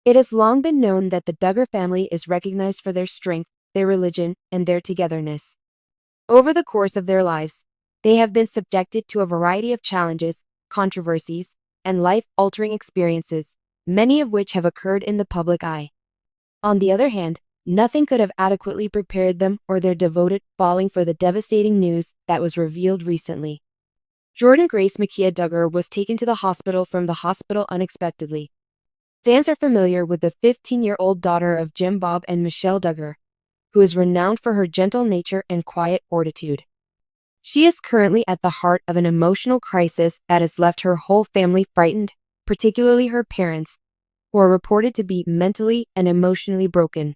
It has long been known that the Duggar family is recognized for their strength, their religion, and their togetherness. Over the course of their lives, they have been subjected to a variety of challenges, controversies, and life-altering experiences, many of which have occurred in the public eye. On the other hand, nothing could have adequately prepared them or their devoted following for the devastating news that was revealed recently. Jordyn-Grace Duggar was taken to the hospital from the hospital unexpectedly. Fans are familiar with the 15-year-old daughter of Jim Bob and Michelle Duggar, who is renowned for her gentle nature and quiet fortitude. She is currently at the heart of an emotional crisis that has left her whole family frightened, particularly her parents, who are reported to be mentally and emotionally broken.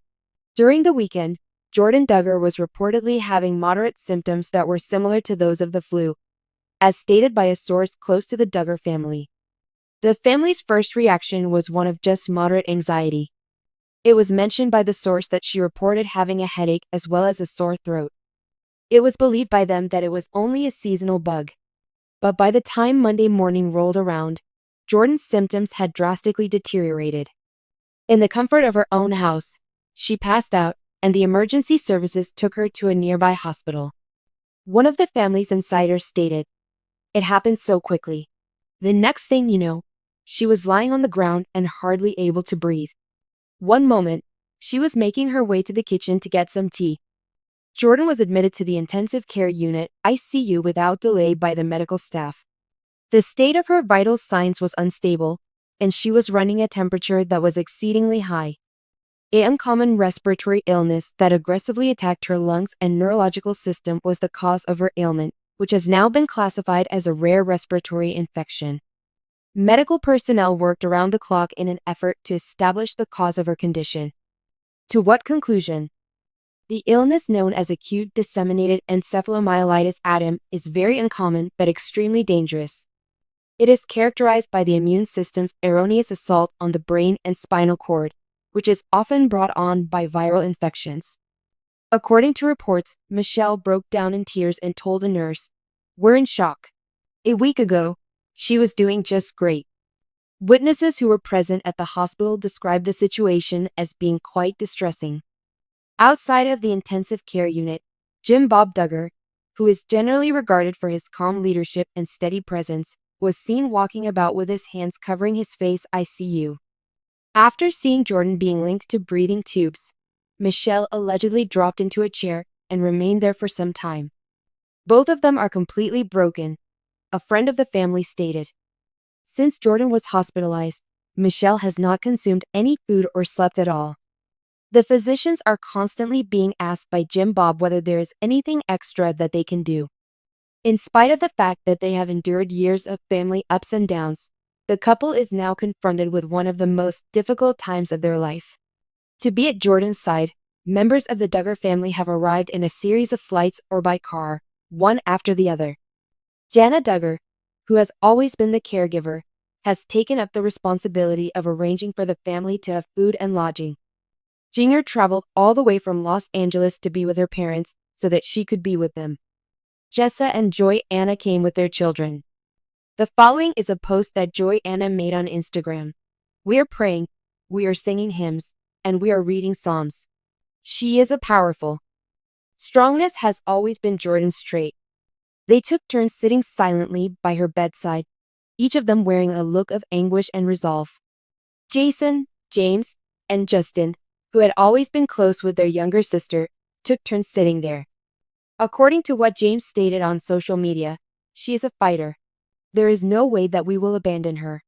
During the weekend, Jordyn Duggar was reportedly having moderate symptoms that were similar to those of the flu, as stated by a source close to the Duggar family. The family's first reaction was one of just moderate anxiety. It was mentioned by the source that she reported having a headache as well as a sore throat. It was believed by them that it was only a seasonal bug. But by the time Monday morning rolled around, Jordyn's symptoms had drastically deteriorated. In the comfort of her own house, she passed out, and the emergency services took her to a nearby hospital. One of the family's insiders stated, "It happened so quickly. The next thing you know, she was lying on the ground and hardly able to breathe. One moment, she was making her way to the kitchen to get some tea. Jordyn was admitted to the intensive care unit (ICU) without delay by the medical staff. The state of her vital signs was unstable, and she was running a temperature that was exceedingly high. An uncommon respiratory illness that aggressively attacked her lungs and neurological system was the cause of her ailment, which has now been classified as a rare respiratory infection. Medical personnel worked around the clock in an effort to establish the cause of her condition. To what conclusion? The illness known as acute disseminated encephalomyelitis ADEM is very uncommon but extremely dangerous. It is characterized by the immune system's erroneous assault on the brain and spinal cord, which is often brought on by viral infections. According to reports, Michelle broke down in tears and told a nurse, "We're in shock. A week ago, she was doing just great." Witnesses who were present at the hospital described the situation as being quite distressing. Outside of the intensive care unit, Jim Bob Duggar, who is generally regarded for his calm leadership and steady presence, was seen walking about with his hands covering his face ICU. After seeing Jordyn being linked to breathing tubes, Michelle allegedly dropped into a chair and remained there for some time. "Both of them are completely broken," a friend of the family stated. Since Jordyn was hospitalized, Michelle has not consumed any food or slept at all. The physicians are constantly being asked by Jim Bob whether there is anything extra that they can do. In spite of the fact that they have endured years of family ups and downs, the couple is now confronted with one of the most difficult times of their life. To be at Jordyn's side, members of the Duggar family have arrived in a series of flights or by car, one after the other. Johannah Duggar, who has always been the caregiver, has taken up the responsibility of arranging for the family to have food and lodging. Jinger traveled all the way from Los Angeles to be with her parents so that she could be with them. Jessa and Johannah came with their children. The following is a post that Johannah made on Instagram. "We are praying, we are singing hymns, and we are reading Psalms. She is a powerful. Strongness has always been Jordyn's trait." They took turns sitting silently by her bedside, each of them wearing a look of anguish and resolve. Jason, James, and Justin, who had always been close with their younger sister, took turns sitting there. According to what James stated on social media, "She is a fighter. There is no way that we will abandon her."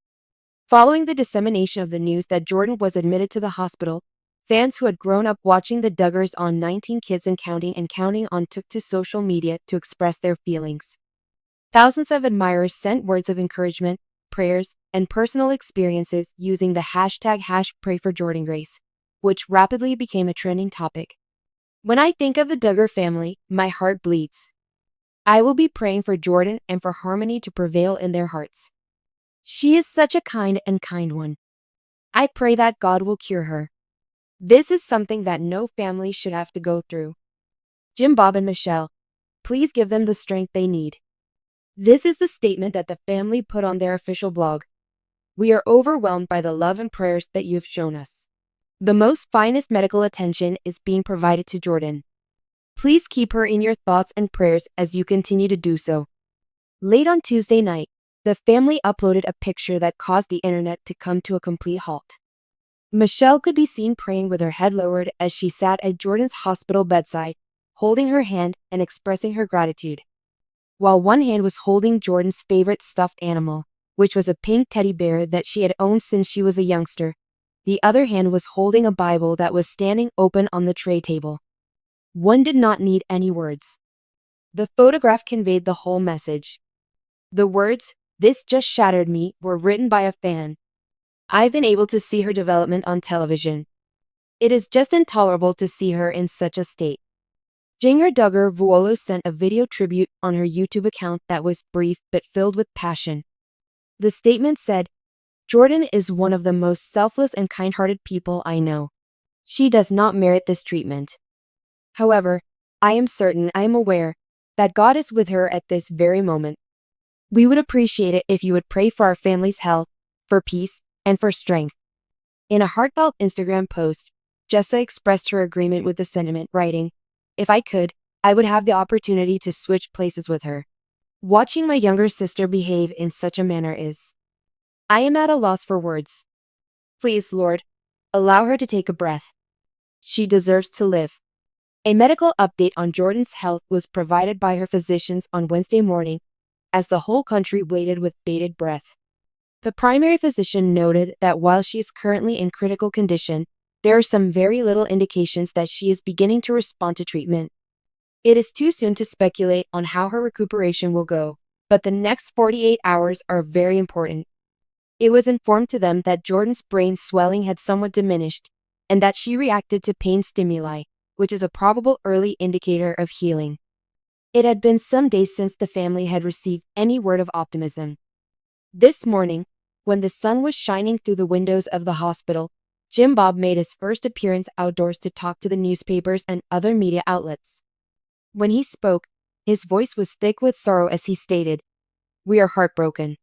Following the dissemination of the news that Jordyn was admitted to the hospital, fans who had grown up watching the Duggars on 19 Kids and Counting on took to social media to express their feelings. Thousands of admirers sent words of encouragement, prayers, and personal experiences using the hashtag #PrayForJordyn-Grace, which rapidly became a trending topic. "When I think of the Duggar family, my heart bleeds. I will be praying for Jordyn and for harmony to prevail in their hearts. She is such a kind one. I pray that God will cure her. This is something that no family should have to go through. Jim Bob and Michelle, please give them the strength they need." This is the statement that the family put on their official blog. We are overwhelmed by the love and prayers that you have shown us. The most finest medical attention is being provided to Jordyn. Please keep her in your thoughts and prayers as you continue to do so. Late on Tuesday night, the family uploaded a picture that caused the internet to come to a complete halt. Michelle could be seen praying with her head lowered as she sat at Jordyn's hospital bedside, holding her hand and expressing her gratitude. While one hand was holding Jordyn's favorite stuffed animal, which was a pink teddy bear that she had owned since she was a youngster, the other hand was holding a Bible that was standing open on the tray table. One did not need any words. The photograph conveyed the whole message. The words, "This just shattered me," were written by a fan. I've been able to see her development on television. It is just intolerable to see her in such a state. Jinger Duggar Vuolo sent a video tribute on her YouTube account that was brief but filled with passion. The statement said, "Jordyn is one of the most selfless and kind-hearted people I know. She does not merit this treatment. However, I am aware, that God is with her at this very moment. We would appreciate it if you would pray for our family's health, for peace, and for strength." In a heartfelt Instagram post, Jessa expressed her agreement with the sentiment, writing, "If I could, I would have the opportunity to switch places with her. Watching my younger sister behave in such a manner is... I am at a loss for words. Please, Lord, allow her to take a breath. She deserves to live." A medical update on Jordyn's health was provided by her physicians on Wednesday morning, as the whole country waited with bated breath. The primary physician noted that while she is currently in critical condition, there are some very little indications that she is beginning to respond to treatment. It is too soon to speculate on how her recuperation will go, but the next 48 hours are very important. It was informed to them that Jordyn's brain swelling had somewhat diminished, and that she reacted to pain stimuli, which is a probable early indicator of healing. It had been some days since the family had received any word of optimism. This morning, when the sun was shining through the windows of the hospital, Jim Bob made his first appearance outdoors to talk to the newspapers and other media outlets. When he spoke, his voice was thick with sorrow as he stated, "We are heartbroken.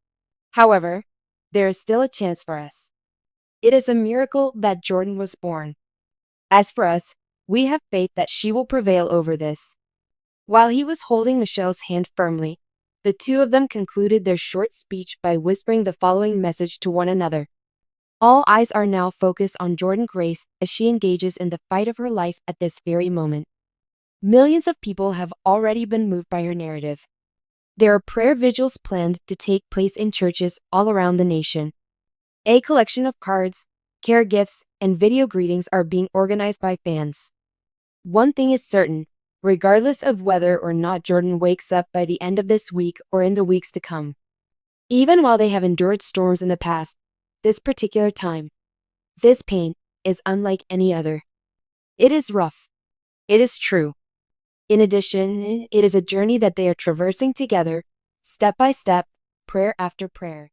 However, there is still a chance for us. It is a miracle that Jordyn was born. As for us, we have faith that she will prevail over this." While he was holding Michelle's hand firmly, the two of them concluded their short speech by whispering the following message to one another. All eyes are now focused on Jordyn-Grace as she engages in the fight of her life at this very moment. Millions of people have already been moved by her narrative. There are prayer vigils planned to take place in churches all around the nation. A collection of cards, care gifts, and video greetings are being organized by fans. One thing is certain, regardless of whether or not Jordyn wakes up by the end of this week or in the weeks to come. Even while they have endured storms in the past, this particular time, this pain, is unlike any other. It is rough. It is true. In addition, it is a journey that they are traversing together, step by step, prayer after prayer.